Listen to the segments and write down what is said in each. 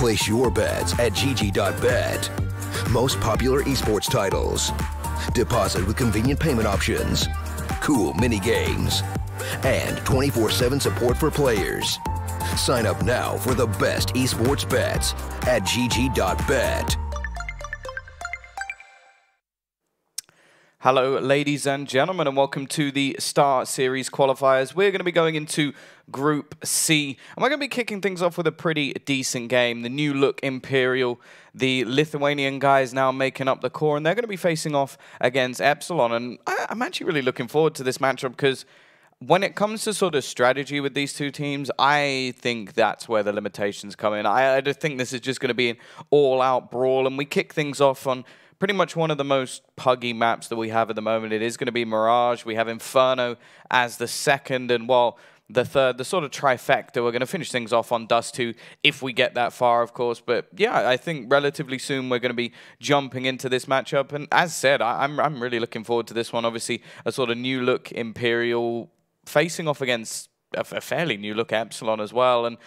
Place your bets at gg.bet. Most popular esports titles. Deposit with convenient payment options. Cool mini games. And 24/7 support for players. Sign up now for the best esports bets at gg.bet. Hello, ladies and gentlemen, and welcome to the StarSeries qualifiers. We're going to be going into Group C, and we're going to be kicking things off with a pretty decent game. The new look Imperial, the Lithuanian guys now making up the core, and they're going to be facing off against Epsilon. And I'm actually really looking forward to this matchup because when it comes to sort of strategy with these two teams, I think that's where the limitations come in. I just think this is just going to be an all-out brawl, and we kick things off on pretty much one of the most puggy maps that we have at the moment. It is going to be Mirage. We have Inferno as the second, and while the third, the sort of trifecta, we're going to finish things off on Dust 2 if we get that far, of course. But yeah, I think relatively soon we're going to be jumping into this matchup. And as said, I'm really looking forward to this one. Obviously, a sort of new look Imperial facing off against a fairly new look Epsilon as well. And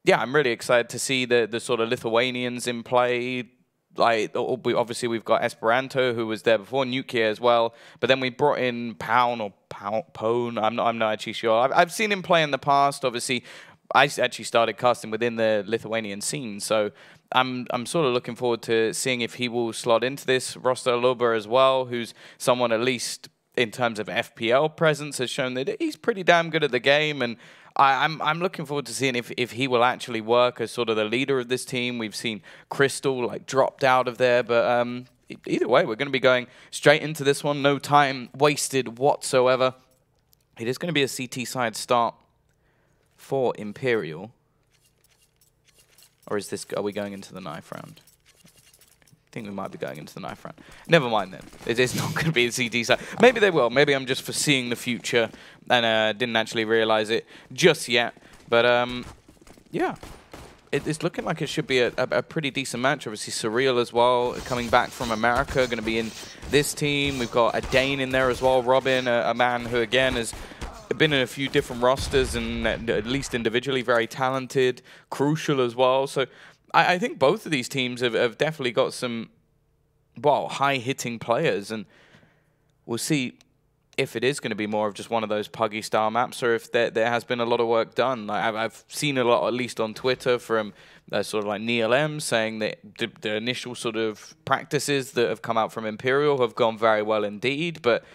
yeah, I'm really excited to see the sort of Lithuanians in play. Like, obviously, we've got Esperanto, who was there before, Nuclear as well. But then we brought in Pone. I'm not actually sure. I've seen him play in the past. Obviously, I actually started casting within the Lithuanian scene. So I'm sort of looking forward to seeing if he will slot into this. Roster Lober as well, who's someone at least in terms of FPL presence has shown that he's pretty damn good at the game. And I'm looking forward to seeing if he will actually work as sort of the leader of this team. We've seen Crystal like dropped out of there, but either way, we're going to be going straight into this one. No time wasted whatsoever. It is going to be a CT side start for Imperial. Or are we going into the knife round? I think we might be going into the knife round. Never mind then. It's not going to be a CT side. Maybe they will. Maybe I'm just foreseeing the future and didn't actually realize it just yet. But yeah, it's looking like it should be a pretty decent match. Obviously, Surreal as well, coming back from America, going to be in this team. We've got a Dane in there as well, Robin, a man who, again, has been in a few different rosters and at least individually very talented, crucial as well. So I think both of these teams have definitely got some, well, high-hitting players, and we'll see if it is going to be more of just one of those puggy-style maps or if there has been a lot of work done. Like, I've seen a lot, at least on Twitter, from sort of like Neil M saying that the initial sort of practices that have come out from Imperial have gone very well indeed, but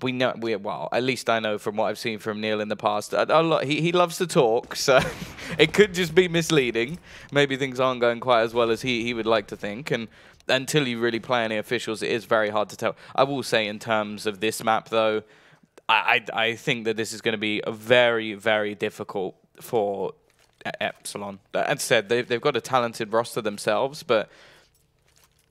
we know, well, at least I know from what I've seen from Neil in the past, he loves to talk, so it could just be misleading. Maybe things aren't going quite as well as he would like to think, and until you really play any officials, it is very hard to tell. I will say in terms of this map, though, I think that this is going to be a very, very difficult for Epsilon. As said, they've got a talented roster themselves, but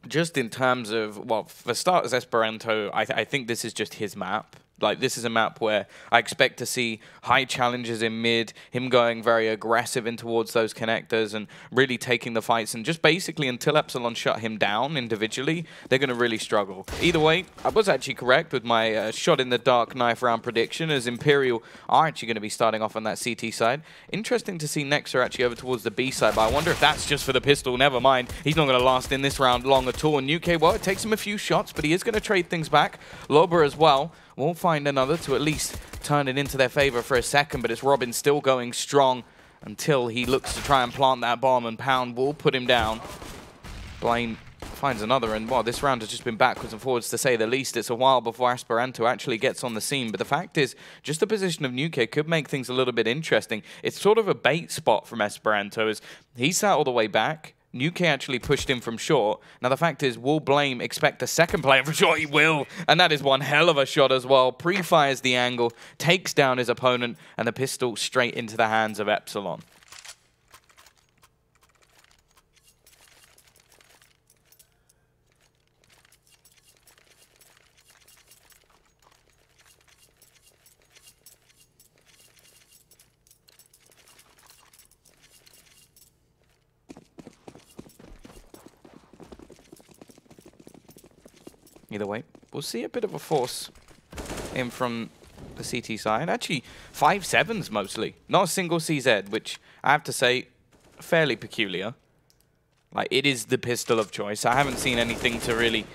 just in terms of, well, for starters, Esperanto, I think this is just his map. Like, this is a map where I expect to see high challenges in mid, him going very aggressive in towards those connectors and really taking the fights. And just basically until Epsilon shut him down individually, they're going to really struggle. Either way, I was actually correct with my shot in the dark knife round prediction, as Imperial are actually going to be starting off on that CT side. Interesting to see Nexa actually over towards the B side, but I wonder if that's just for the pistol. Never mind. He's not going to last in this round long at all. And UK, well, it takes him a few shots, but he is going to trade things back. Lober as well will find another to at least turn it into their favor for a second, but it's Robin still going strong until he looks to try and plant that bomb, and Pound will put him down. Blaine finds another, and well, this round has just been backwards and forwards to say the least. It's a while before Esperanto actually gets on the scene, but the fact is, just the position of Nuke could make things a little bit interesting. It's sort of a bait spot from Esperanto, as he sat all the way back. Nuke actually pushed him from short. Now, the fact is, will Blame expect a second player from short? He will. And that is one hell of a shot as well. Pre-fires the angle, takes down his opponent, and the pistol straight into the hands of Epsilon. Either way, we'll see a bit of a force in from the CT side. Actually, 5-7s mostly. Not a single CZ, which I have to say, fairly peculiar. Like, it is the pistol of choice. I haven't seen anything to really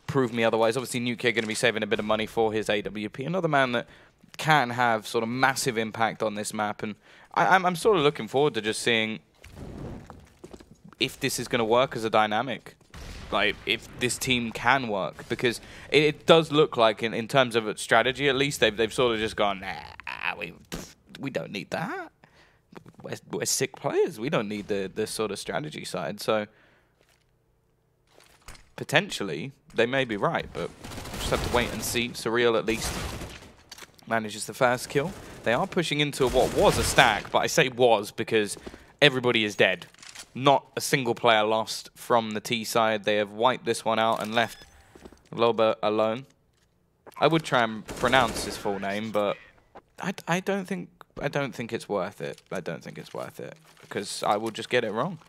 prove me otherwise. Obviously, Nuke going to be saving a bit of money for his AWP. Another man that can have sort of massive impact on this map. And I'm sort of looking forward to just seeing if this is going to work as a dynamic. Like, if this team can work. Because it does look like, in terms of strategy at least, they've sort of just gone, nah, we don't need that. We're sick players. We don't need the sort of strategy side. So, potentially, they may be right. But we'll just have to wait and see. Surreal, at least, manages the first kill. They are pushing into what was a stack. But I say was because everybody is dead. Not a single player lost from the T side. They have wiped this one out and left Loba alone. I would try and pronounce his full name, but I don't think it's worth it. I don't think it's worth it because I will just get it wrong.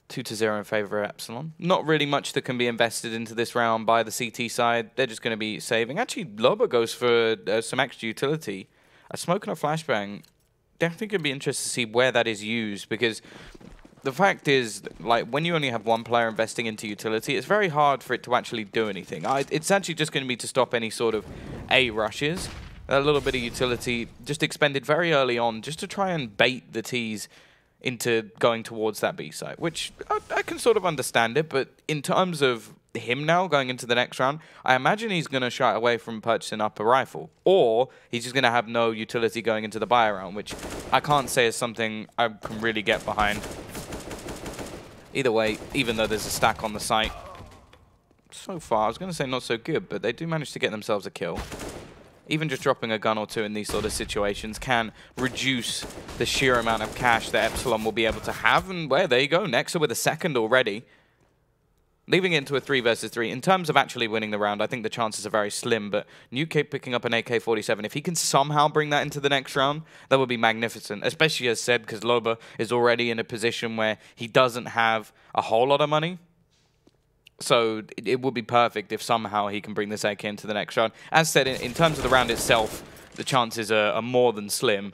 Two to 0 in favor of Epsilon. Not really much that can be invested into this round by the CT side. They're just going to be saving. Actually, Loba goes for some extra utility. A smoke and a flashbang, definitely could be interested to see where that is used, because the fact is, like, when you only have one player investing into utility, it's very hard for it to actually do anything. It's actually just going to be to stop any sort of A rushes. A little bit of utility just expended very early on just to try and bait the T's into going towards that B site, which I can sort of understand it, but in terms of him now going into the next round, I imagine he's going to shy away from purchasing up a rifle, or he's just going to have no utility going into the buy round, which I can't say is something I can really get behind. Either way, even though there's a stack on the site, so far, I was going to say not so good, but they do manage to get themselves a kill. Even just dropping a gun or two in these sort of situations can reduce the sheer amount of cash that Epsilon will be able to have, and well, there you go, Nexa with a second already. Leaving it into a 3 versus 3. In terms of actually winning the round, I think the chances are very slim, but Nuke picking up an AK-47, if he can somehow bring that into the next round, that would be magnificent, especially as said, because Loba is already in a position where he doesn't have a whole lot of money. So it would be perfect if somehow he can bring this AK into the next round. As said, in terms of the round itself, the chances are more than slim,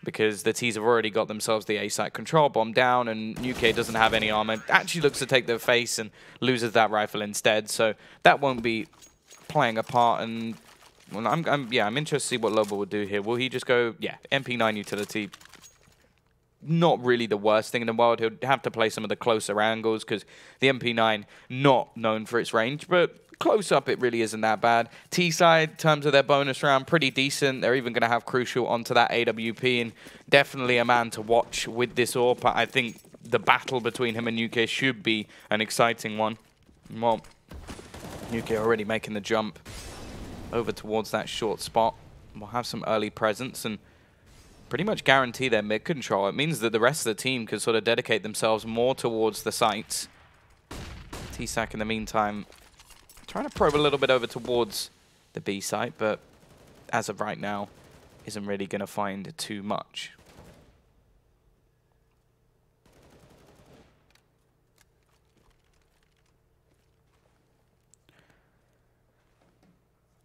because the T's have already got themselves the A-site control bomb down, and Nuke doesn't have any armor. Actually looks to take their face and loses that rifle instead, so that won't be playing a part. And well, I'm interested to see what Loba will do here. Will he just go, yeah, MP9 utility? Not really the worst thing in the world. He'll have to play some of the closer angles because the MP9 not known for its range, but close up it really isn't that bad. T-side, in terms of their bonus round, pretty decent. They're even going to have Crucial onto that AWP, and definitely a man to watch with this AWP. I think the battle between him and Nuke should be an exciting one. Well, Nuke already making the jump over towards that short spot. We'll have some early presence and pretty much guarantee their mid control. It means that the rest of the team could sort of dedicate themselves more towards the sites. T-Sac in the meantime trying to probe a little bit over towards the B site, but as of right now isn't really going to find too much.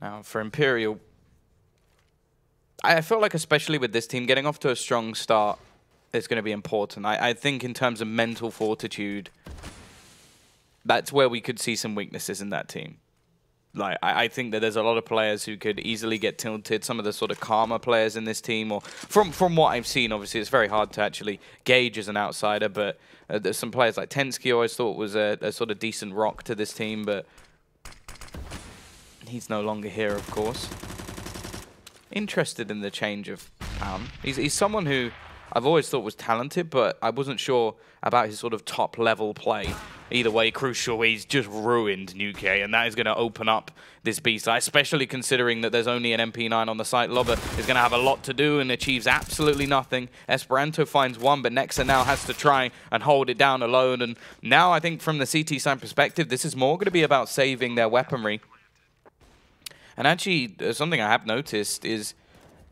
Now for Imperial, I feel like especially with this team, getting off to a strong start is going to be important. I think in terms of mental fortitude, that's where we could see some weaknesses in that team. Like, I think that there's a lot of players who could easily get tilted. Some of the sort of calmer players in this team, or from what I've seen, obviously it's very hard to actually gauge as an outsider, but there's some players like Tensky I always thought was a sort of decent rock to this team, but he's no longer here, of course. Interested in the change of Pound. He's someone who I've always thought was talented, but I wasn't sure about his sort of top-level play. Either way, Crucial, he's just ruined Nuke, and that is going to open up this B site, especially considering that there's only an MP9 on the site. Loba is going to have a lot to do and achieves absolutely nothing. Esperanto finds one, but Nexa now has to try and hold it down alone. And now I think from the CT side perspective, this is more going to be about saving their weaponry. And actually, something I have noticed is,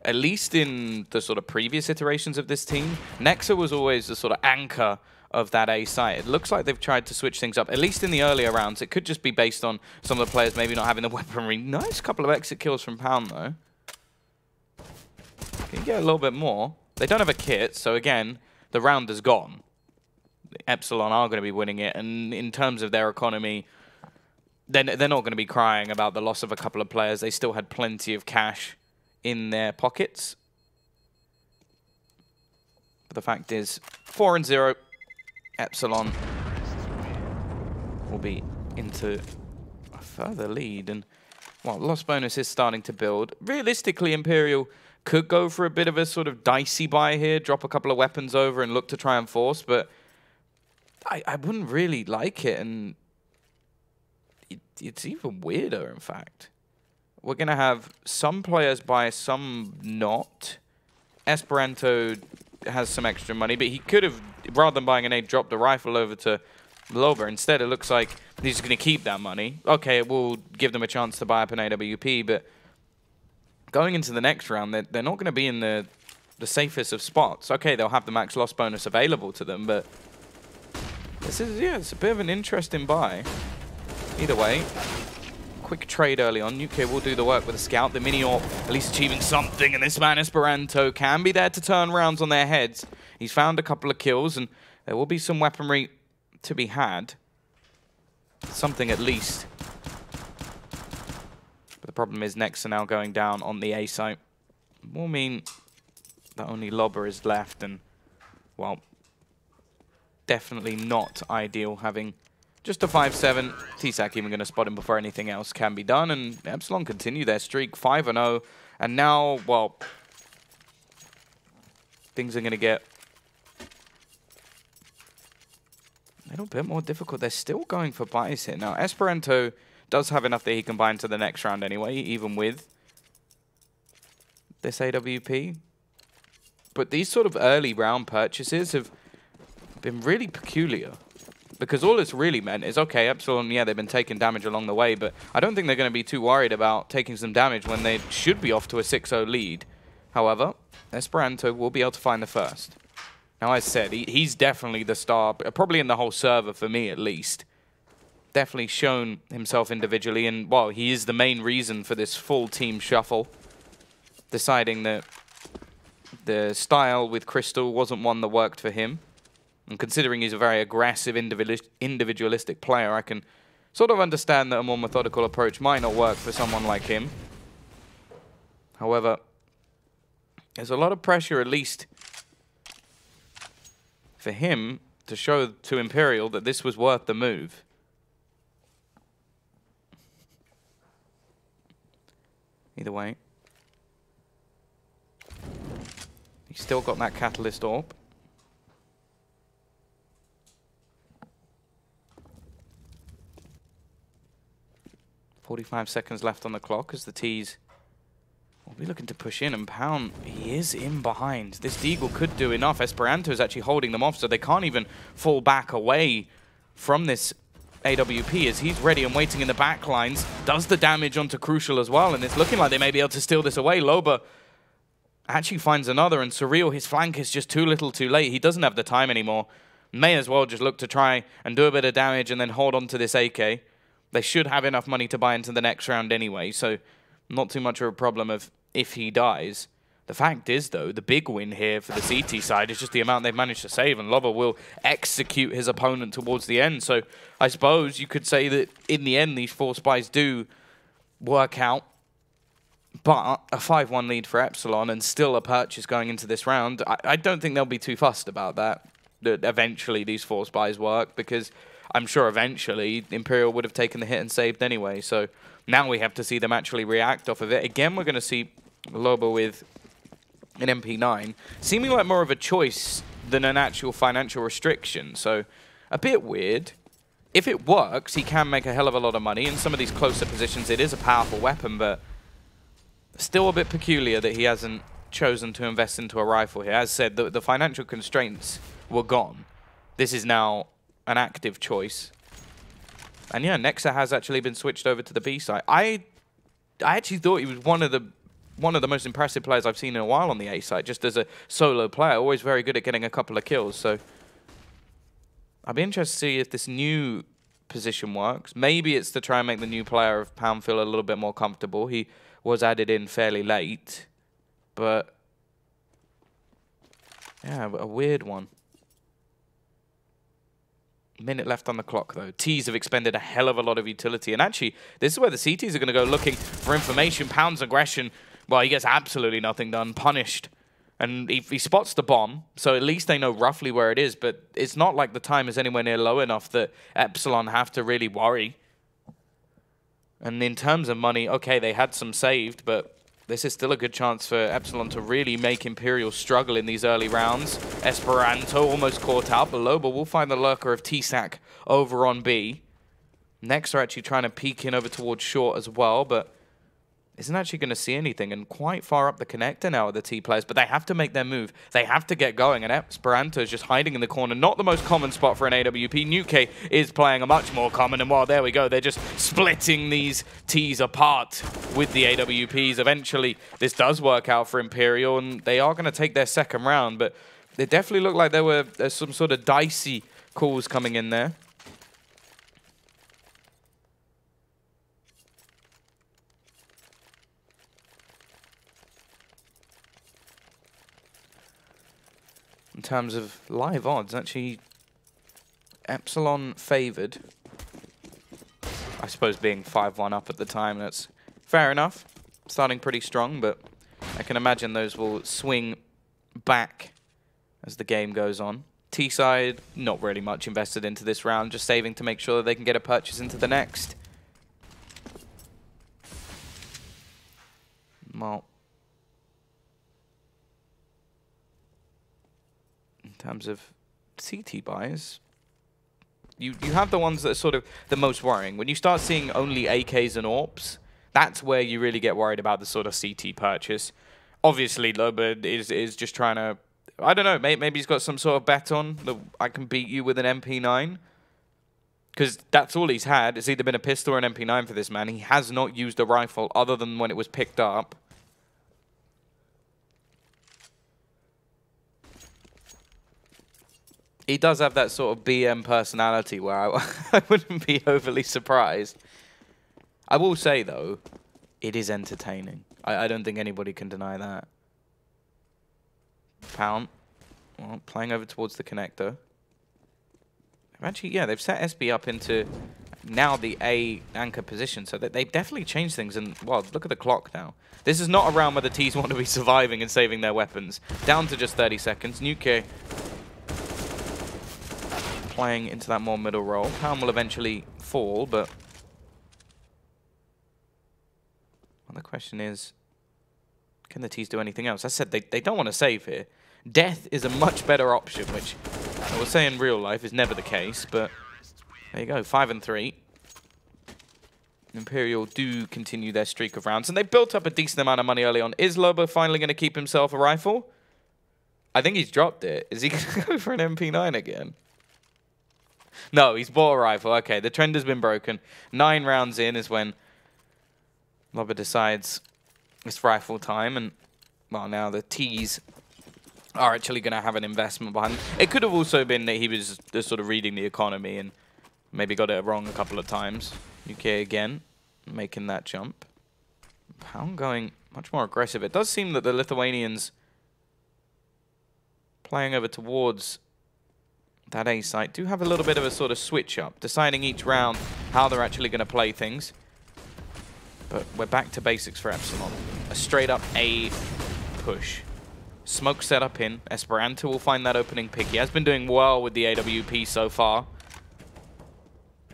at least in the sort of previous iterations of this team, Nexa was always the sort of anchor of that A site. It looks like they've tried to switch things up, at least in the earlier rounds. It could just be based on some of the players maybe not having the weaponry. Nice couple of exit kills from Pound, though. Can you get a little bit more? They don't have a kit, so again, the round is gone. Epsilon are going to be winning it, and in terms of their economy, they're not going to be crying about the loss of a couple of players. They still had plenty of cash in their pockets. But the fact is, 4-0, Epsilon will be into a further lead. And, well, loss bonus is starting to build. Realistically, Imperial could go for a bit of a sort of dicey buy here, drop a couple of weapons over and look to try and force, but I wouldn't really like it, and it's even weirder, in fact. We're going to have some players buy, some not. Esperanto has some extra money, but he could have, rather than buying an 8, dropped the rifle over to Loba. Instead, it looks like he's going to keep that money. Okay, it will give them a chance to buy up an AWP, but going into the next round, they're not going to be in the safest of spots. Okay, they'll have the max loss bonus available to them, but this is, yeah, it's a bit of an interesting buy. Either way, quick trade early on. UK will do the work with a scout. The mini-AWP at least achieving something, and this man Esperanto can be there to turn rounds on their heads. He's found a couple of kills, and there will be some weaponry to be had. Something at least. But the problem is Nex are now going down on the A site. Will mean that only Loba is left, and, well, definitely not ideal having just a 5-7. T-Sac even going to spot him before anything else can be done, and Epsilon continue their streak, 5-0, and now, well, things are going to get a little bit more difficult. They're still going for buys here. Now, Esperanto does have enough that he can buy into the next round anyway, even with this AWP. But these sort of early round purchases have been really peculiar, because all it's really meant is, okay, Epsilon, yeah, they've been taking damage along the way, but I don't think they're going to be too worried about taking some damage when they should be off to a 6-0 lead. However, Esperanto will be able to find the first. Now, as I said, he's definitely the star, probably in the whole server for me at least. Definitely shown himself individually, and, well, he is the main reason for this full team shuffle. Deciding that the style with Crystal wasn't one that worked for him. And considering he's a very aggressive, individualistic player, I can sort of understand that a more methodical approach might not work for someone like him. However, there's a lot of pressure, at least for him, to show to Imperial that this was worth the move. Either way, he's still got that Catalyst AWP. 45 seconds left on the clock as the T's will be looking to push in, and Pound, he is in behind. This Deagle could do enough. Esperanto is actually holding them off, so they can't even fall back away from this AWP as he's ready and waiting in the back lines. Does the damage onto Crucial as well, and it's looking like they may be able to steal this away. Loba actually finds another, and Surreal, his flank is just too little too late. He doesn't have the time anymore. May as well just look to try and do a bit of damage and then hold on to this AK. They should have enough money to buy into the next round anyway, so not too much of a problem of if he dies. The fact is, though, the big win here for the CT side is just the amount they've managed to save, and Loba will execute his opponent towards the end. So I suppose you could say that in the end, these 4 spies do work out, but a 5-1 lead for Epsilon and still a purchase going into this round. I don't think they'll be too fussed about that eventually these 4 spies work, because I'm sure eventually Imperial would have taken the hit and saved anyway. So now we have to see them actually react off of it. Again, we're going to see Loba with an MP9, seeming like more of a choice than an actual financial restriction. So a bit weird. If it works, he can make a hell of a lot of money. In some of these closer positions, it is a powerful weapon, but still a bit peculiar that he hasn't chosen to invest into a rifle here. As said, the financial constraints were gone. This is now an active choice. And yeah, Nexa has actually been switched over to the B side. I actually thought he was one of the most impressive players I've seen in a while on the A side, just as a solo player, always very good at getting a couple of kills. So I'd be interested to see if this new position works. Maybe it's to try and make the new player of Pound feel a little bit more comfortable. He was added in fairly late, but Yeah, a weird one. Minute left on the clock, though. Ts have expended a hell of a lot of utility. And actually, this is where the CTs are going to go looking for information. Pound's aggression, well, he gets absolutely nothing done. Punished. And he spots the bomb, so at least they know roughly where it is. But it's not like the time is anywhere near low enough that Epsilon have to really worry. And in terms of money, okay, they had some saved, but this is still a good chance for Epsilon to really make Imperial struggle in these early rounds. Esperanto almost caught out below, but we'll find the lurker of TSAC over on B. Next are actually trying to peek in over towards short as well, but isn't actually going to see anything, and quite far up the connector now are the T players, but they have to make their move. They have to get going, and Esperanto is just hiding in the corner. Not the most common spot for an AWP. Nuke is playing a much more common, and well, there we go. They're just splitting these Ts apart with the AWPs. Eventually, this does work out for Imperial, and they are going to take their second round, but it definitely looked like there were some sort of dicey calls coming in there. In terms of live odds, actually, Epsilon favored. I suppose being 5-1 up at the time, that's fair enough. Starting pretty strong, but I can imagine those will swing back as the game goes on. T-side, not really much invested into this round, just saving to make sure that they can get a purchase into the next. Well, in terms of CT buys, you have the ones that are sort of the most worrying. When you start seeing only AKs and AWPs, that's where you really get worried about the sort of CT purchase. Obviously, Loba is just trying to, I don't know, maybe he's got some sort of bet on that I can beat you with an MP9. Because that's all he's had. It's either been a pistol or an MP9 for this man. He has not used a rifle other than when it was picked up. He does have that sort of BM personality where I wouldn't be overly surprised. I will say, though, it is entertaining. I don't think anybody can deny that. Pound. Well, playing over towards the connector. Actually, yeah, they've set SB up into now the A anchor position, so that they've definitely changed things. And, well, look at the clock now. This is not a round where the Ts want to be surviving and saving their weapons. Down to just 30 seconds. Nuke playing into that more middle role. Pound will eventually fall, but well, the question is, can the Ts do anything else? I said they don't want to save here. Death is a much better option, which I will say in real life is never the case, but there you go, 5-3. Imperial do continue their streak of rounds, and they built up a decent amount of money early on. Is Lobo finally going to keep himself a rifle? I think he's dropped it. Is he going to go for an MP9 again? No, he's bought a rifle. Okay, the trend has been broken. 9 rounds in is when Lobo decides it's rifle time, and well, now the Ts are actually going to have an investment behind them. It could have also been that he was just sort of reading the economy and maybe got it wrong a couple of times. UK again, making that jump. Pound going much more aggressive. It does seem that the Lithuanians playing over towards that A site do have a little bit of a sort of switch up, deciding each round how they're actually going to play things. But we're back to basics for Epsilon. A straight up A push. Smoke set up in. Esperanto will find that opening pick. He has been doing well with the AWP so far.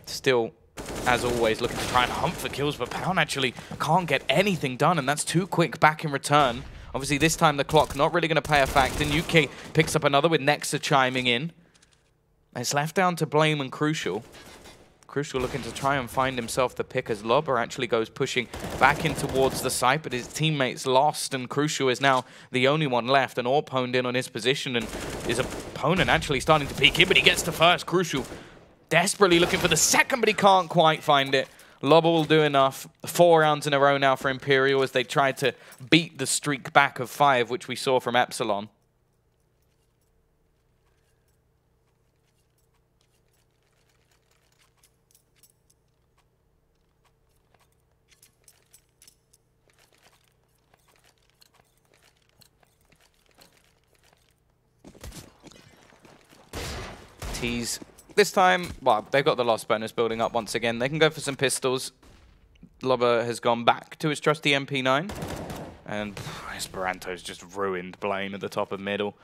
Still, as always, looking to try and hunt for kills, but Pound actually can't get anything done, and that's too quick back in return. Obviously, this time the clock not really going to play a factor. UK picks up another with Nexa chiming in. It's left down to Blame and Crucial. Crucial looking to try and find himself the pick as Lobber actually goes pushing back in towards the site, but his teammates lost, and Crucial is now the only one left, and Orp honed in on his position, and his opponent actually starting to peek in, but he gets to first. Crucial desperately looking for the second, but he can't quite find it. Lobber will do enough. 4 rounds in a row now for Imperial as they try to beat the streak back of 5, which we saw from Epsilon. Tease. This time, well, they've got the loss bonus building up once again. They can go for some pistols. Lobber has gone back to his trusty MP9. And Esperanto's just ruined Blame at the top of middle.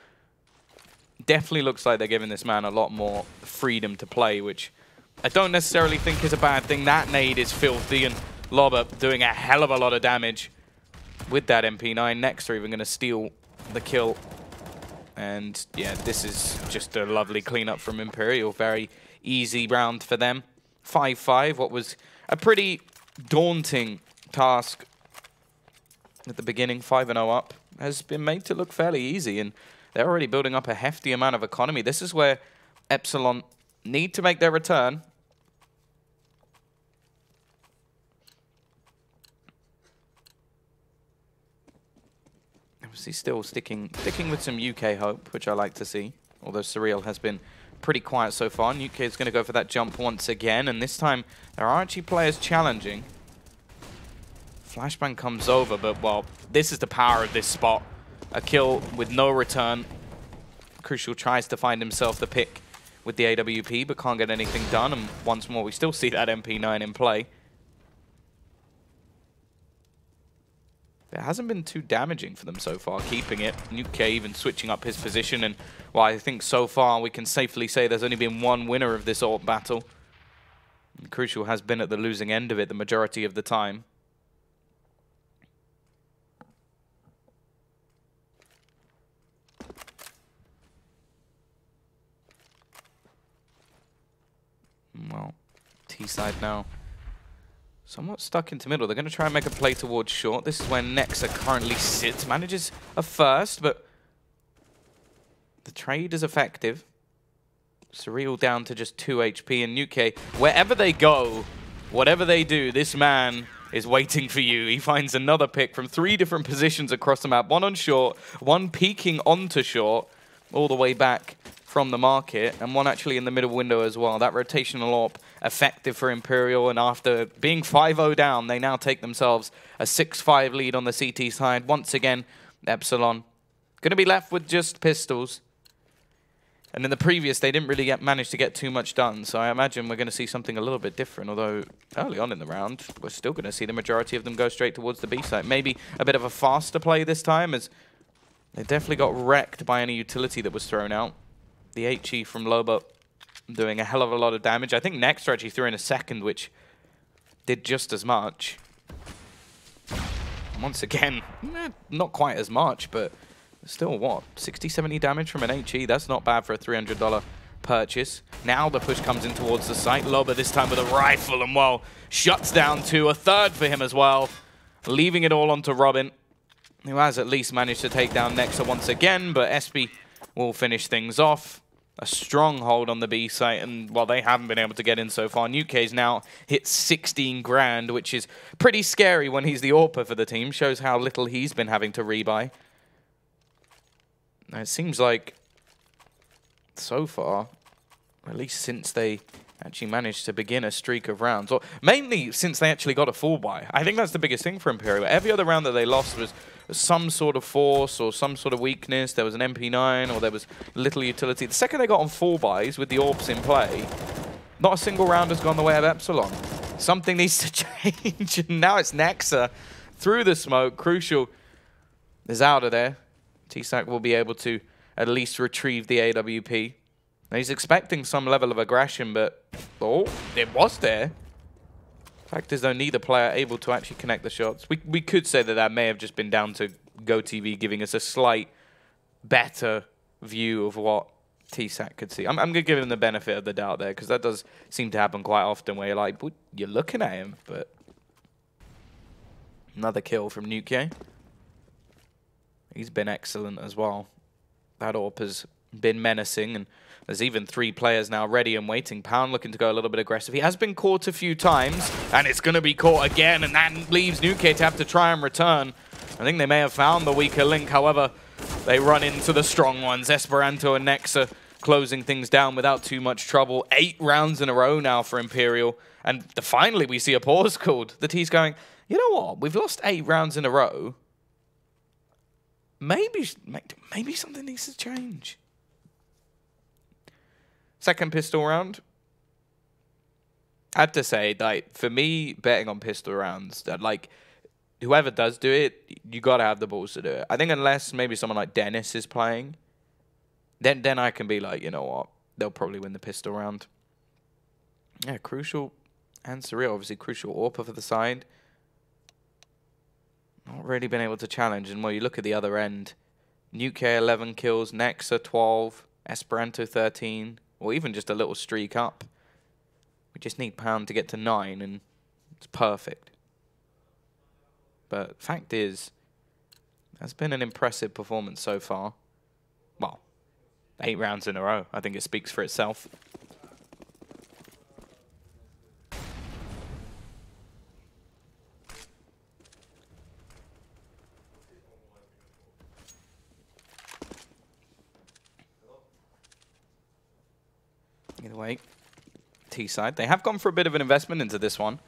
Definitely looks like they're giving this man a lot more freedom to play, which I don't necessarily think is a bad thing. That nade is filthy, and Lobber doing a hell of a lot of damage with that MP9. Next, they're even going to steal the kill. And yeah, this is just a lovely cleanup from Imperial. Very easy round for them. 5-5, what was a pretty daunting task at the beginning. 5-0 up has been made to look fairly easy, and they're already building up a hefty amount of economy. This is where Epsilon need to make their return. Obviously still sticking with some UK hope, which I like to see, although Surreal has been pretty quiet so far. UK is going to go for that jump once again, and this time there are actually players challenging. Flashbang comes over, but, well, this is the power of this spot. A kill with no return. Crucial tries to find himself the pick with the AWP, but can't get anything done, and once more we still see that MP9 in play. It hasn't been too damaging for them so far, keeping it. UK even switching up his position, and, well, I think so far we can safely say there's only been one winner of this AWP battle. And Crucial has been at the losing end of it the majority of the time. Well, T-side now somewhat stuck into middle. They're going to try and make a play towards short. This is where Nexa currently sits. Manages a first, but the trade is effective. Surreal down to just 2 HP, and UK, wherever they go, whatever they do, this man is waiting for you. He finds another pick from 3 different positions across the map. One on short, one peeking onto short, all the way back from the market, and one actually in the middle window as well. That rotational AWP effective for Imperial, and after being 5-0 down, they now take themselves a 6-5 lead on the CT side. Once again, Epsilon going to be left with just pistols. And in the previous, they didn't really manage to get too much done, so I imagine we're going to see something a little bit different, although early on in the round, we're still going to see the majority of them go straight towards the B site. Maybe a bit of a faster play this time, as they definitely got wrecked by any utility that was thrown out. The HE from Lobo doing a hell of a lot of damage. I think Next actually threw in a second, which did just as much. Once again, not quite as much, but still, what, 60, 70 damage from an HE? That's not bad for a $300 purchase. Now the push comes in towards the site. Loba this time with a rifle, and, well, shuts down to a third for him as well, leaving it all onto Robin, who has at least managed to take down Nexa once again, but SB will finish things off. A stronghold on the B site, and, well, they haven't been able to get in so far. UK's now hit 16 grand, which is pretty scary when he's the AWPer for the team. Shows how little he's been having to rebuy. Now, it seems like so far, at least since they actually managed to begin a streak of rounds, or mainly since they actually got a full buy. I think that's the biggest thing for Imperial. Every other round that they lost was some sort of force or some sort of weakness. There was an MP9 or there was little utility. The second they got on full buys with the AWPs in play, not a single round has gone the way of Epsilon. Something needs to change. And now it's Nexa through the smoke. Crucial is out of there. T-Sac will be able to at least retrieve the AWP. Now he's expecting some level of aggression, but, oh, it was there. Fact is, though, neither player able to actually connect the shots. We could say that that may have just been down to GoTV giving us a slight better view of what T-Sac could see. I'm going to give him the benefit of the doubt there, because that does seem to happen quite often where you're like, you're looking at him, but another kill from Nuke. He's been excellent as well. That AWP has been menacing, and there's even 3 players now ready and waiting. Pound looking to go a little bit aggressive. He has been caught a few times, and it's going to be caught again, and that leaves Nuke to have to try and return. I think they may have found the weaker link. However, they run into the strong ones. Esperanto and Nexa closing things down without too much trouble. 8 rounds in a row now for Imperial, and finally we see a pause called. The T's going, you know what? We've lost 8 rounds in a row. Maybe something needs to change. Second pistol round. I have to say, like, for me, betting on pistol rounds, that like, whoever does do it, you gotta have the balls to do it. I think unless maybe someone like Dennis is playing, then I can be like, you know what, they'll probably win the pistol round. Yeah, Crucial and Surreal, obviously Crucial AWPer for the side. Not really been able to challenge, and well, you look at the other end, Nuke 11 kills, Nexa 12, Esperanto 13, or even just a little streak up. We just need Pound to get to 9, and it's perfect. But fact is, that's been an impressive performance so far. Well, 8 rounds in a row. I think it speaks for itself. Either way, T-side. They have gone for a bit of an investment into this one.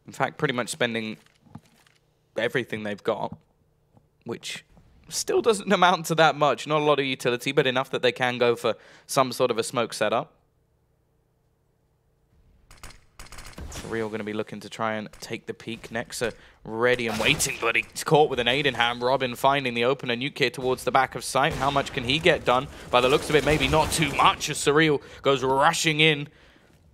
In fact, pretty much spending everything they've got, which still doesn't amount to that much. Not a lot of utility, but enough that they can go for some sort of a smoke setup. Surreal going to be looking to try and take the peak. Nexa ready and waiting, but he's caught with an 8 in hand. Robin finding the opener. Nuke here towards the back of sight. How much can he get done? By the looks of it, maybe not too much, as Surreal goes rushing in.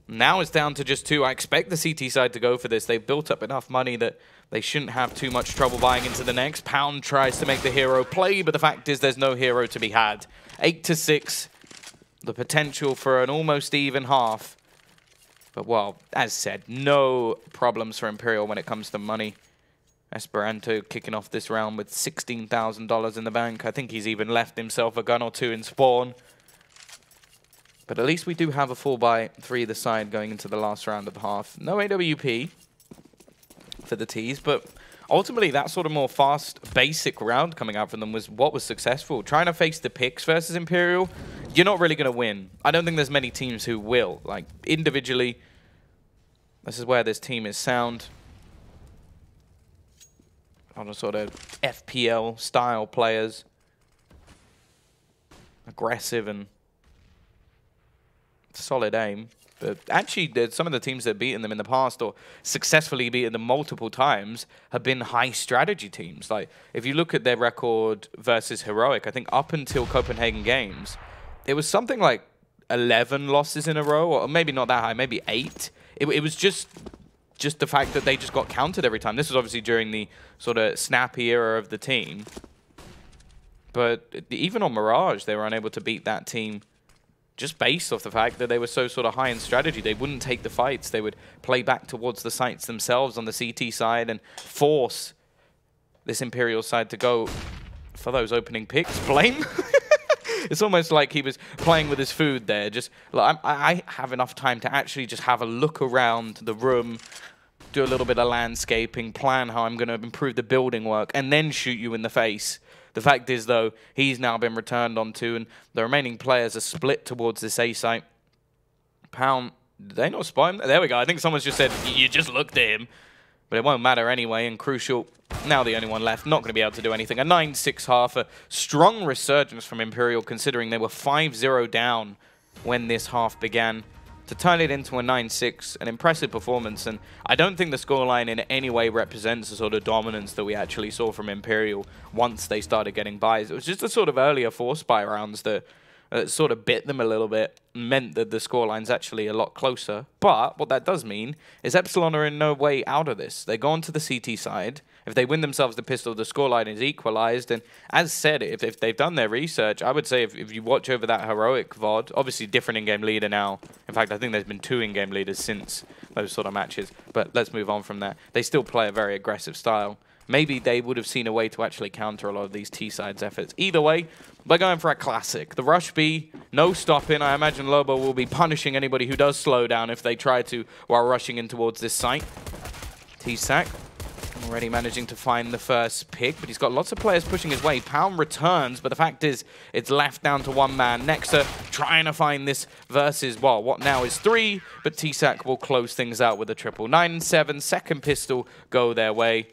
Now it's down to just 2. I expect the CT side to go for this. They've built up enough money that they shouldn't have too much trouble buying into the next. Pound tries to make the hero play, but the fact is there's no hero to be had. 8-6. The potential for an almost even half. But, well, as said, no problems for Imperial when it comes to money. Esperanto kicking off this round with $16,000 in the bank. I think he's even left himself a gun or 2 in spawn. But at least we do have a 4x3 either side going into the last round of the half. No AWP for the Ts, but ultimately that sort of more fast, basic round coming out from them was what was successful. Trying to face the picks versus Imperial, you're not really going to win. I don't think there's many teams who will. Like, individually, this is where this team is sound. On a sort of FPL style players. Aggressive and solid aim. But actually, some of the teams that have beaten them in the past or successfully beaten them multiple times have been high strategy teams. Like, if you look at their record versus Heroic, I think up until Copenhagen Games, it was something like 11 losses in a row, or maybe not that high, maybe 8. It was just the fact that they just got countered every time. This was obviously during the sort of snappy era of the team. But even on Mirage, they were unable to beat that team just based off the fact that they were so sort of high in strategy. They wouldn't take the fights. They would play back towards the sites themselves on the CT side and force this Imperial side to go for those opening picks. Blame? It's almost like he was playing with his food there. Just like, I have enough time to actually just have a look around the room, do a little bit of landscaping, plan how I'm going to improve the building work, and then shoot you in the face. The fact is, though, he's now been returned onto, and the remaining players are split towards this A site. Pound, did they not spy him? There we go. I think someone's just said, you just looked at him. But it won't matter anyway, and Crucial, now the only one left, not going to be able to do anything. A 9-6 half, a strong resurgence from Imperial, considering they were 5-0 down when this half began. To turn it into a 9-6, an impressive performance, and I don't think the scoreline in any way represents the sort of dominance that we actually saw from Imperial once they started getting buys. It was just the sort of earlier force buy rounds that sort of bit them a little bit, meant that the scoreline's actually a lot closer. But what that does mean is Epsilon are in no way out of this. They go on to the CT side. If they win themselves the pistol, the scoreline is equalized. And as said, if they've done their research, I would say if you watch over that Heroic VOD, obviously different in-game leader now. In fact, I think there's been 2 in-game leaders since those sort of matches. But let's move on from that. They still play a very aggressive style. Maybe they would have seen a way to actually counter a lot of these T-sides efforts. Either way, they're going for a classic. The rush B, no stopping. I imagine Lobo will be punishing anybody who does slow down if they try to while rushing in towards this site. T-Sac already managing to find the first pick, but he's got lots of players pushing his way. Pound returns, but the fact is it's left down to 1 man. Nexa trying to find this versus, well, what now is 3, but T-Sac will close things out with a triple. 9-7, second pistol go their way.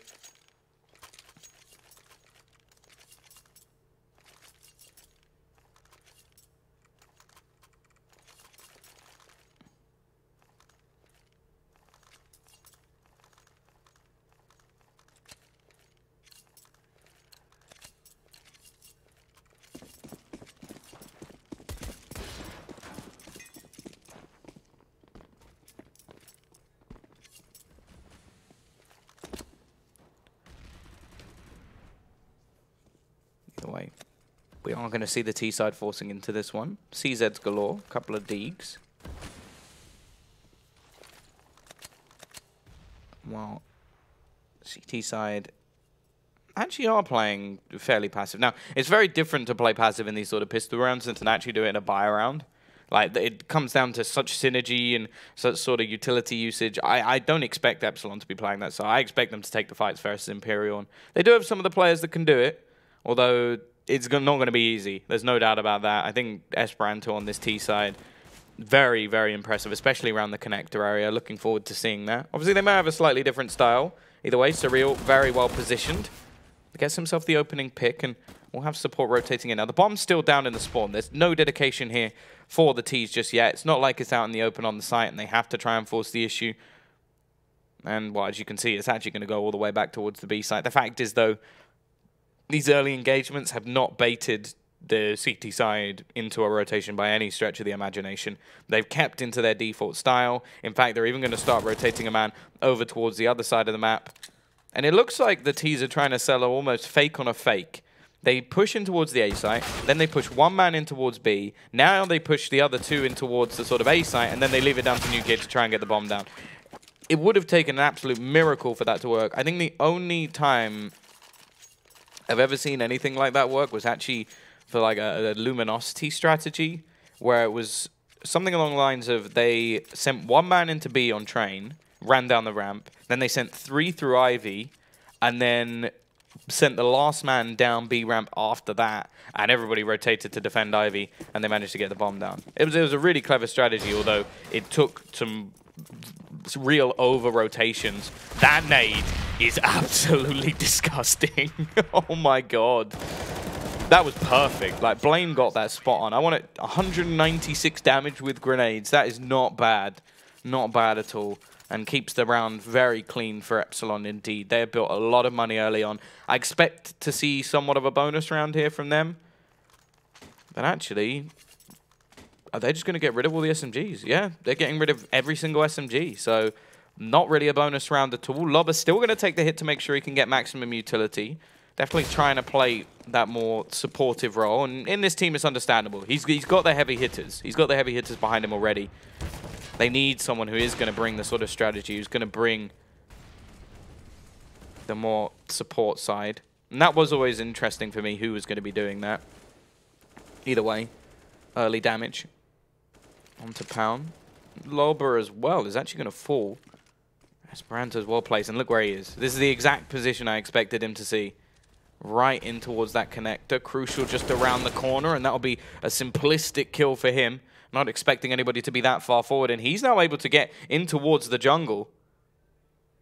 We are going to see the T side forcing into this one. CZ's galore, a couple of Deegs. Well, CT side actually are playing fairly passive. Now, it's very different to play passive in these sort of pistol rounds than to actually do it in a buy round. Like, it comes down to such synergy and such sort of utility usage. I don't expect Epsilon to be playing that, so I expect them to take the fights versus Imperial. And they do have some of the players that can do it, although it's not going to be easy. There's no doubt about that. I think Esperanto on this T side, very, very impressive, especially around the connector area. Looking forward to seeing that. Obviously, they may have a slightly different style. Either way, Surreal, very well positioned. Gets himself the opening pick, and we'll have support rotating in. Now, the bomb's still down in the spawn. There's no dedication here for the T's just yet. It's not like it's out in the open on the site, and they have to try and force the issue. And, well, as you can see, it's actually going to go all the way back towards the B site. The fact is, though, these early engagements have not baited the CT side into a rotation by any stretch of the imagination. They've kept into their default style. In fact, they're even going to start rotating a man over towards the other side of the map. And it looks like the T's are trying to sell almost fake on a fake. They push in towards the A site, then they push one man in towards B. Now they push the other two in towards the sort of A site, and then they leave it down to Newgate to try and get the bomb down. It would have taken an absolute miracle for that to work. I think the only time I've ever seen anything like that work was actually for like a luminosity strategy, where it was something along the lines of they sent one man into B on train, ran down the ramp, then they sent 3 through Ivy, and then sent the last man down B ramp after that, and everybody rotated to defend Ivy, and they managed to get the bomb down. It was a really clever strategy, although it took some real over-rotations. That nade is absolutely disgusting. Oh my god. That was perfect. Like, Blame got that spot on. I want it 196 damage with grenades. That is not bad. Not bad at all. And keeps the round very clean for Epsilon indeed. They have built a lot of money early on. I expect to see somewhat of a bonus round here from them. But actually, are they just going to get rid of all the SMGs? Yeah, they're getting rid of every single SMG. So, not really a bonus round at all. Lobber's still going to take the hit to make sure he can get maximum utility. Definitely trying to play that more supportive role. And in this team, it's understandable. He's got the heavy hitters. He's got the heavy hitters behind him already. They need someone who is going to bring the sort of strategy, who's going to bring the more support side. And that was always interesting for me, who was going to be doing that. Either way, early damage onto Pound. Lober as well is actually going to fall. Esperanto's well placed, and look where he is. This is the exact position I expected him to see. Right in towards that connector. Crucial just around the corner, and that'll be a simplistic kill for him. Not expecting anybody to be that far forward, and he's now able to get in towards the jungle.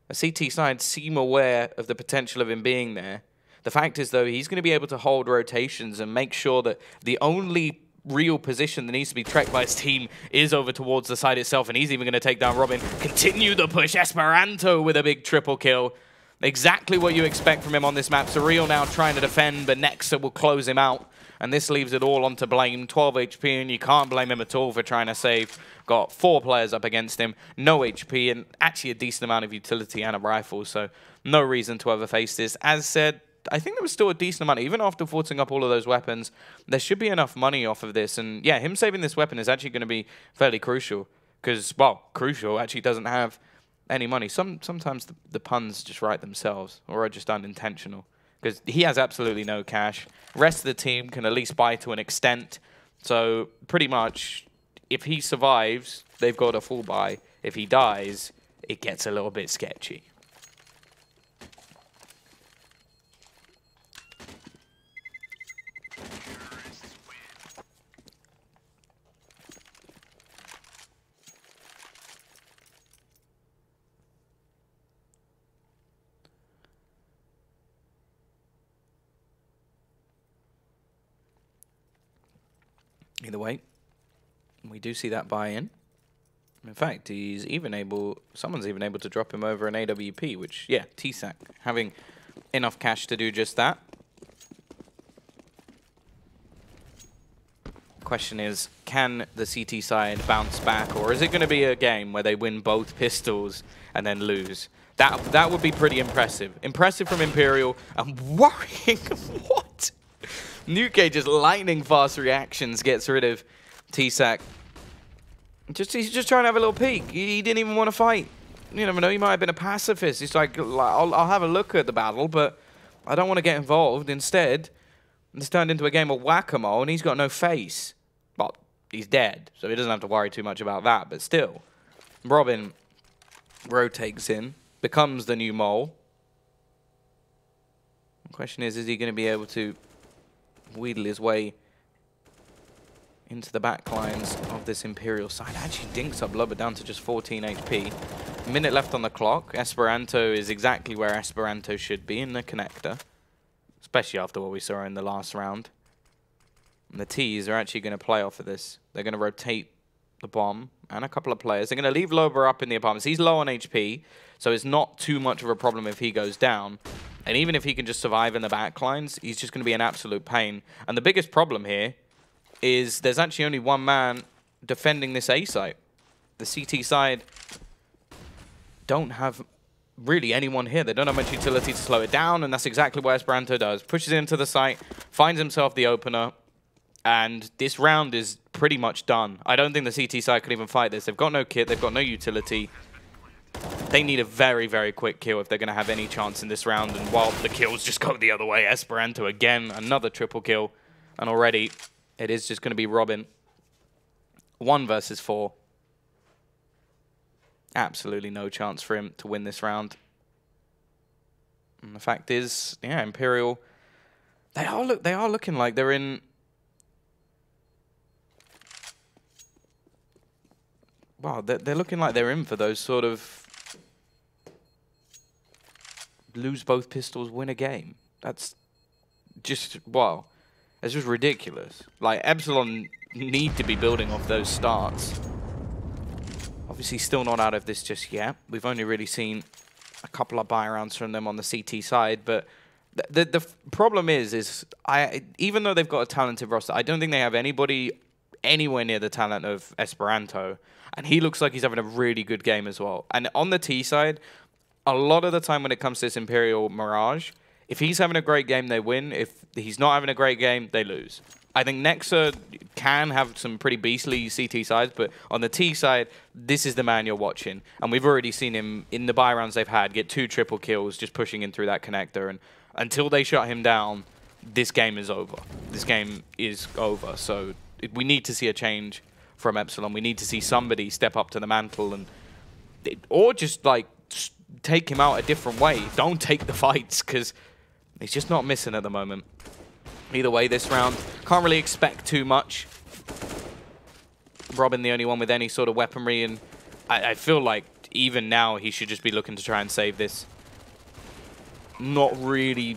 The CT side seem aware of the potential of him being there. The fact is, though, he's going to be able to hold rotations and make sure that the only real position that needs to be trekked by his team is over towards the side itself, and he's even going to take down Robin. Continue the push. Esperanto with a big triple kill. Exactly what you expect from him on this map. Surreal now trying to defend, but Nexa will close him out. And this leaves it all onto Blame. 12 HP, and you can't blame him at all for trying to save. Got 4 players up against him, no HP, and actually a decent amount of utility and a rifle, so no reason to ever face this. As said, I think there was still a decent amount, even after forcing up all of those weapons, there should be enough money off of this. And yeah, him saving this weapon is actually going to be fairly crucial. Because, well, crucial actually doesn't have any money. Sometimes the puns just write themselves, or are just unintentional. Because he has absolutely no cash. Rest of the team can at least buy to an extent. So pretty much, if he survives, they've got a full buy. If he dies, it gets a little bit sketchy. Either way, we do see that buy-in. In fact, he's even able, someone's even able to drop him over an AWP, which, yeah, TSAC, having enough cash to do just that. Question is, can the CT side bounce back, or is it going to be a game where they win both pistols and then lose? That would be pretty impressive. Impressive from Imperial, and worrying. What? Nuke just lightning fast reactions gets rid of T-Sac. He's just trying to have a little peek. He didn't even want to fight. You never know, he might have been a pacifist. He's like, I'll have a look at the battle, but I don't want to get involved. Instead, it's turned into a game of whack-a-mole, and he's got no face. Well, he's dead, so he doesn't have to worry too much about that, but still. Robin rotates in, becomes the new mole. The question is he going to be able to wheedle his way into the back lines of this Imperial side? Actually dinks up Lubba down to just 14 HP. A minute left on the clock. Esperanto is exactly where Esperanto should be in the connector, especially after what we saw in the last round. And the T's are actually going to play off of this. They're going to rotate the bomb and a couple of players. They're going to leave Lubba up in the apartments. He's low on HP, so it's not too much of a problem if he goes down. And even if he can just survive in the back lines, he's just going to be an absolute pain. And the biggest problem here is there's actually only one man defending this A site. The CT side don't have really anyone here. They don't have much utility to slow it down, and that's exactly what Esperanto does. Pushes into the site, finds himself the opener, and this round is pretty much done. I don't think the CT side can even fight this. They've got no kit, they've got no utility. They need a very, very quick kill if they're going to have any chance in this round, and while the kills just go the other way, Esperanto again, another triple kill, and already it is just going to be Robin. 1 versus 4. Absolutely no chance for him to win this round. And the fact is, yeah, Imperial, they are looking like they're in. Wow, they're looking like they're in for those sort of lose both pistols, win a game. That's just, wow. It's just ridiculous. Like, Epsilon need to be building off those starts. Obviously, still not out of this just yet. We've only really seen a couple of buy rounds from them on the CT side, but the problem is even though they've got a talented roster, I don't think they have anybody anywhere near the talent of Esperanto, and he looks like he's having a really good game as well. And on the T side, a lot of the time when it comes to this Imperial Mirage, if he's having a great game, they win. If he's not having a great game, they lose. I think Nexa can have some pretty beastly CT sides, but on the T side, this is the man you're watching. And we've already seen him in the buy rounds they've had get 2 triple kills just pushing in through that connector. And until they shut him down, this game is over. This game is over. So we need to see a change from Epsilon. We need to see somebody step up to the mantle, and or just like take him out a different way. Don't take the fights, because he's just not missing at the moment. Either way, this round, can't really expect too much. Robin the only one with any sort of weaponry, and I feel like even now he should just be looking to try and save this. Not really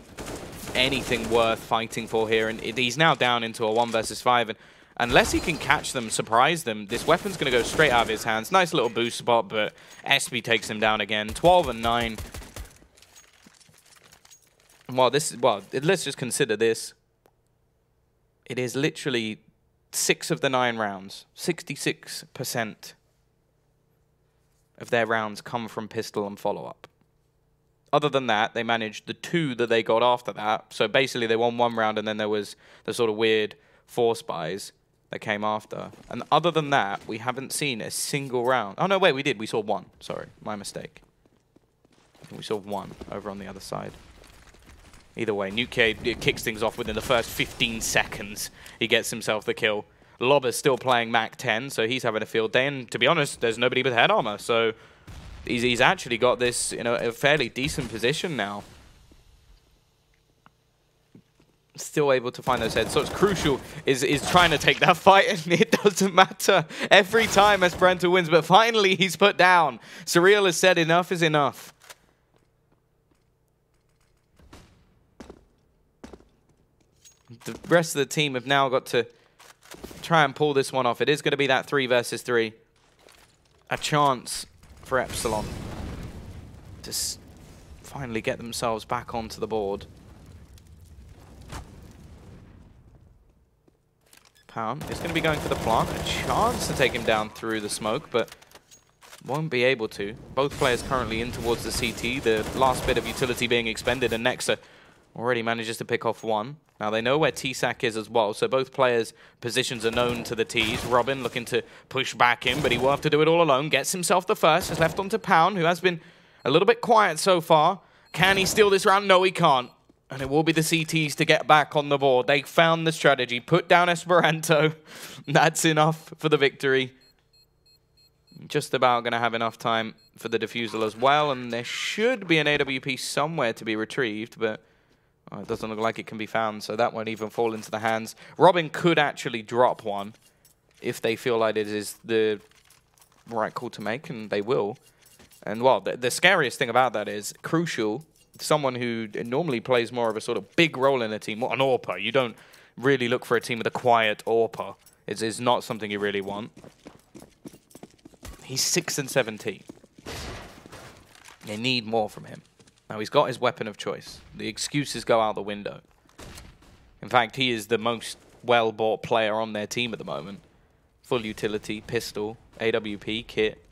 anything worth fighting for here, and he's now down into a 1 versus 5, and unless he can catch them, surprise them, this weapon's going to go straight out of his hands. Nice little boost spot, but SB takes him down again. 12 and 9. Well, let's just consider this. It is literally 6 of the 9 rounds. 66% of their rounds come from pistol and follow-up. Other than that, they managed the 2 that they got after that. So basically, they won 1 round, and then there was the sort of weird force buys that came after. And other than that, we haven't seen a single round. Oh, no, wait, we did. We saw 1. Sorry, my mistake. We saw 1 over on the other side. Either way, Nuke kicks things off within the first 15 seconds. He gets himself the kill. Lobber's still playing Mac 10, so he's having a field day. And to be honest, there's nobody with head armor. So he's actually got this in a fairly decent position now. Still able to find those heads. So it's crucial is trying to take that fight, and it doesn't matter. Every time Esperanto wins, but finally he's put down. Surreal has said enough is enough. The rest of the team have now got to try and pull this one off. It is going to be that 3 versus 3. A chance for Epsilon to finally get themselves back onto the board. Pound is going to be going for the plant. A chance to take him down through the smoke, but won't be able to. Both players currently in towards the CT. The last bit of utility being expended, and Nexa already manages to pick off 1. Now they know where T-Sac is as well, so both players' positions are known to the Ts. Robin looking to push back in, but he will have to do it all alone. Gets himself the first, is left onto Pound, who has been a little bit quiet so far. Can he steal this round? No, he can't. And it will be the CTs to get back on the board. They found the strategy. Put down Esperanto. That's enough for the victory. Just about going to have enough time for the defusal as well. And there should be an AWP somewhere to be retrieved, but it doesn't look like it can be found, so that won't even fall into the hands. Robin could actually drop one if they feel like it is the right call to make, and they will. And, well, the scariest thing about that is Crucial, someone who normally plays more of a sort of big role in a team, an AWPer. You don't really look for a team with a quiet AWPer. It's not something you really want. He's 6 and 17. They need more from him. Now, he's got his weapon of choice. The excuses go out the window. In fact, he is the most well-bought player on their team at the moment. Full utility, pistol, AWP, kit.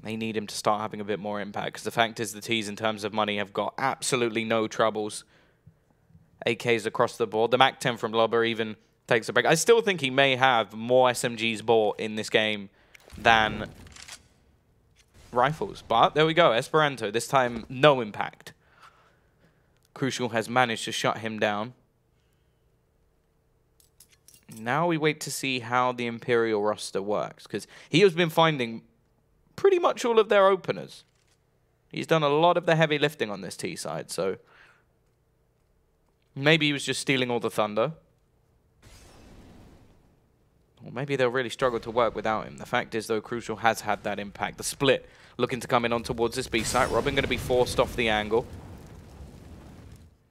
They need him to start having a bit more impact, because the fact is the Ts, in terms of money, have got absolutely no troubles. AKs across the board. The MAC-10 from Lobber even takes a break. I still think he may have more SMGs bought in this game than rifles. But there we go. Esperanto, this time no impact. Crucial has managed to shut him down. Now we wait to see how the Imperial roster works, because he has been finding pretty much all of their openers. He's done a lot of the heavy lifting on this T side, so maybe he was just stealing all the thunder. Or maybe they'll really struggle to work without him. The fact is, though, Crucial has had that impact. The split looking to come in on towards this B site. Robin going to be forced off the angle.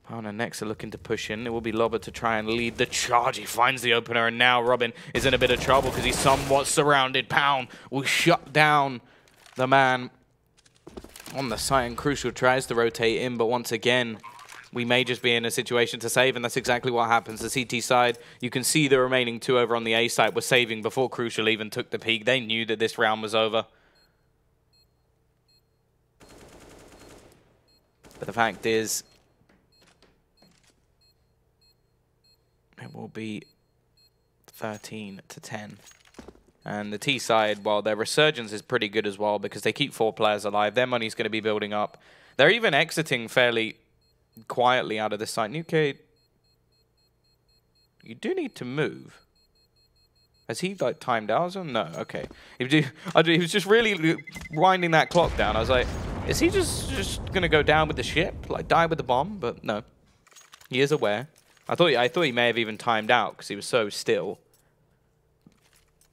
Pound and Nex are looking to push in. It will be Lobber to try and lead the charge. He finds the opener, and now Robin is in a bit of trouble because he's somewhat surrounded. Pound will shut down the man on the site, and Crucial tries to rotate in, but once again, we may just be in a situation to save, and that's exactly what happens. The CT side, you can see the remaining two over on the A side were saving before Crucial even took the peak. They knew that this round was over. But the fact is, it will be 13 to 10. And the T side, well, their resurgence is pretty good as well because they keep 4 players alive. Their money's going to be building up. They're even exiting fairly quietly out of this site. Nuke, you do need to move. Has he like timed out? No, okay. He was just really winding that clock down. I was like, is he just gonna go down with the ship, like die with the bomb? But no, he is aware. I thought he may have even timed out because he was so still,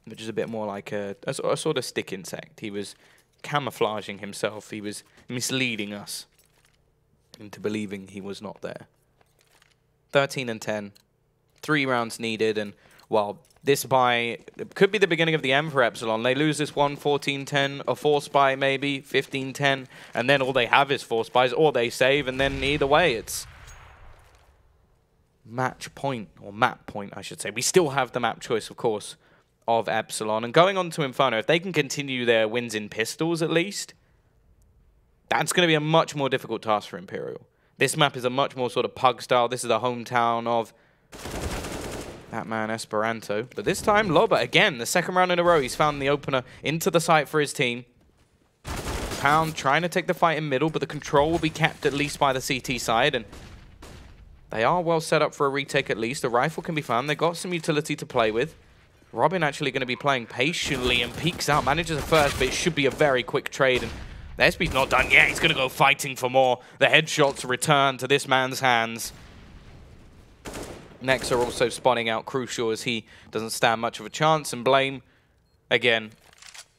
which is a bit more like a sort of stick insect. He was camouflaging himself. He was misleading us into believing he was not there. 13 and 10. 3 rounds needed, and, well, this buy could be the beginning of the end for Epsilon. They lose this one, 14-10, a force buy maybe, 15-10, and then all they have is force buys, or they save, and then either way, it's match point, or map point, I should say. We still have the map choice, of course, of Epsilon. And going on to Inferno, if they can continue their wins in pistols at least, that's going to be a much more difficult task for Imperial. This map is a much more sort of pug style. This is the hometown of that man Esperanto. But this time, Lobber, again, the second round in a row, he's found the opener into the site for his team. Pound trying to take the fight in middle, but the control will be kept at least by the CT side. And they are well set up for a retake at least. The rifle can be found. They've got some utility to play with. Robin actually going to be playing patiently and peeks out. Manages a first, but it should be a very quick trade. And the SP's not done yet. He's going to go fighting for more. The headshots return to this man's hands. Nex are also spotting out Crucial as he doesn't stand much of a chance. And Blame, again,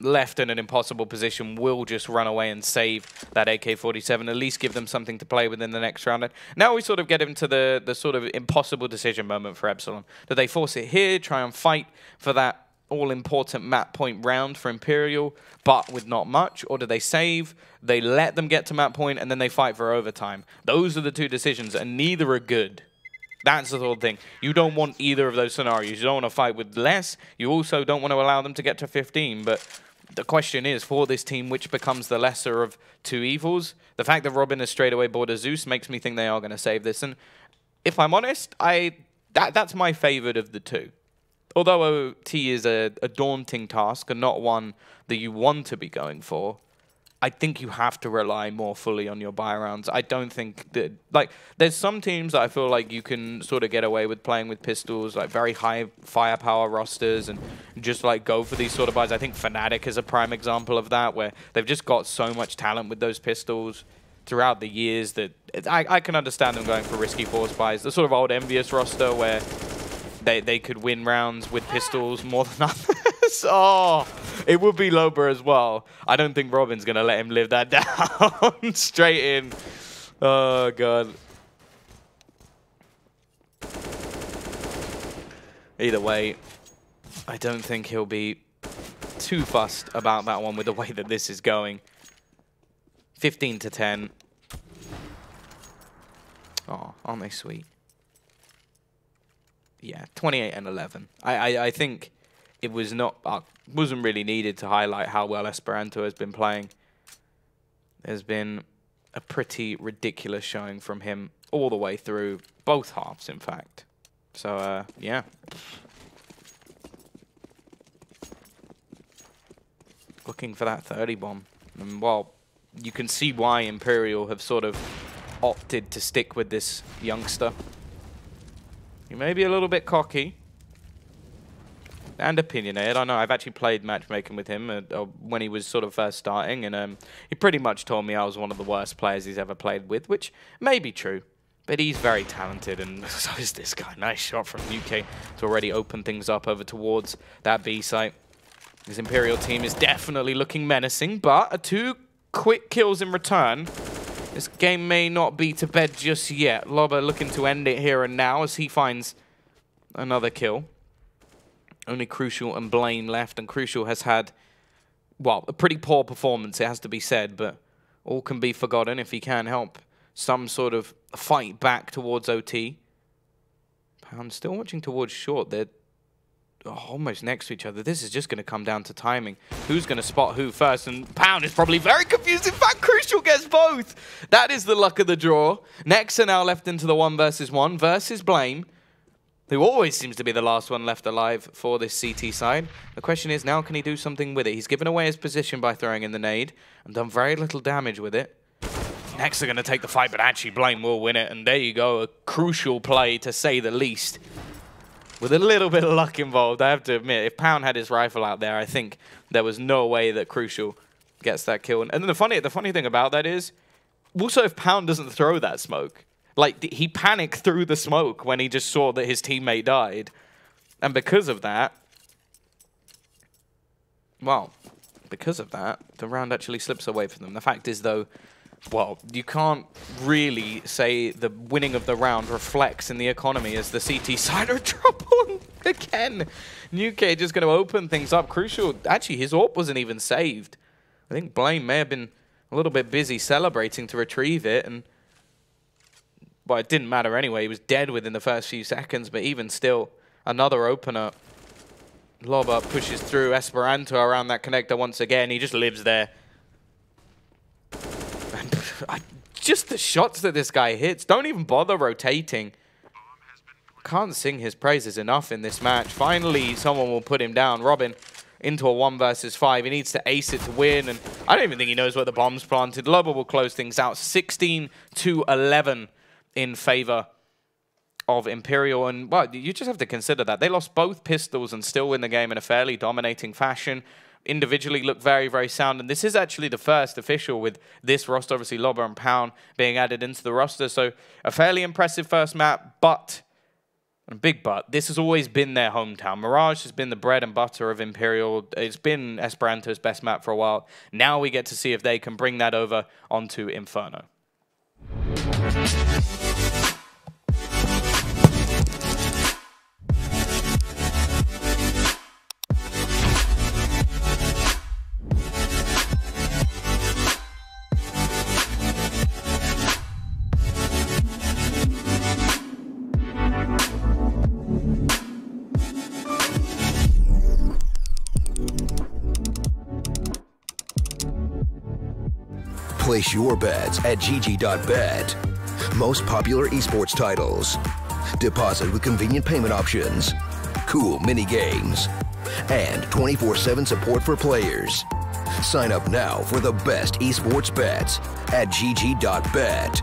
left in an impossible position, will just run away and save that AK-47, at least give them something to play with in the next round. And now we sort of get into the sort of impossible decision moment for Epsilon. Do they force it here, try and fight for that all-important map point round for Imperial, but with not much? Or do they save, they let them get to map point, and then they fight for overtime? Those are the two decisions, and neither are good. That's the sort of thing. You don't want either of those scenarios. You don't want to fight with less. You also don't want to allow them to get to 15, but the question is, for this team, which becomes the lesser of two evils? The fact that Robin has straight away bought a Zeus makes me think they are going to save this. And if I'm honest, that's my favorite of the two. Although OT is a daunting task and not one that you want to be going for, I think you have to rely more fully on your buy rounds. I don't think that, like, there's some teams that I feel like you can sort of get away with playing with pistols, like very high firepower rosters, and just like go for these sort of buys. I think Fnatic is a prime example of that, where they've just got so much talent with those pistols throughout the years that I can understand them going for risky force buys. The sort of old Envious roster where they could win rounds with pistols more than others. Oh, it would be Loba as well. I don't think Robin's going to let him live that down. Straight in. Oh, God. Either way, I don't think he'll be too fussed about that one with the way that this is going. 15 to 10. Oh, aren't they sweet? Yeah, 28 and 11. I think it was wasn't really needed to highlight how well Esperanto has been playing. There's been a pretty ridiculous showing from him all the way through, both halves, in fact. So, yeah. Looking for that 30 bomb. And, well, you can see why Imperial have sort of opted to stick with this youngster. He may be a little bit cocky and opinionated. I know I've actually played matchmaking with him when he was sort of first starting, and he pretty much told me I was one of the worst players he's ever played with, which may be true, but he's very talented, and so is this guy. Nice shot from UK to already open things up over towards that B site. His Imperial team is definitely looking menacing, but 2 quick kills in return. This game may not be to bed just yet. Loba looking to end it here and now as he finds another kill. Only Crucial and Blaine left, and Crucial has had, well, a pretty poor performance, it has to be said, but all can be forgotten if he can help some sort of fight back towards OT. Pound still watching towards short. They're almost next to each other. This is just going to come down to timing. Who's going to spot who first? And Pound is probably very confused. In fact, Crucial gets both. That is the luck of the draw. Nexa now left into the 1v1 versus Blame, who always seems to be the last one left alive for this CT side. The question is, now can he do something with it? He's given away his position by throwing in the nade and done very little damage with it. Next, they're going to take the fight, but actually Blame will win it. And there you go, a crucial play to say the least. With a little bit of luck involved, I have to admit, if Pound had his rifle out there, I think there was no way that Crucial gets that kill. And then the funny thing about that is, also if Pound doesn't throw that smoke, like, he panicked through the smoke when he just saw that his teammate died. And because of that, well, because of that, the round actually slips away from them. The fact is, though, well, you can't really say the winning of the round reflects in the economy as the CT side are trouble again. UK just going to open things up. Crucial, actually, his AWP wasn't even saved. I think Blame may have been a little bit busy celebrating to retrieve it, and well, it didn't matter anyway. He was dead within the first few seconds, but even still, another opener. Loba pushes through Esperanto around that connector once again. He just lives there. And just the shots that this guy hits. Don't even bother rotating. Can't sing his praises enough in this match. Finally, someone will put him down. Robin into a 1 versus 5. He needs to ace it to win, and I don't even think he knows where the bomb's planted. Loba will close things out. 16 to 11. In favor of Imperial, and well, you just have to consider that they lost both pistols and still win the game in a fairly dominating fashion. Individually look very, very sound, and this is actually the first official with this roster, obviously Loba and Pound being added into the roster, so a fairly impressive first map, but, a big but, this has always been their hometown. Mirage has been the bread and butter of Imperial. It's been Esperanto's best map for a while. Now we get to see if they can bring that over onto Inferno. Place your bets at gg.bet. most popular esports titles, deposit with convenient payment options, cool mini games, and 24/7 support for players. Sign up now for the best esports bets at gg.bet.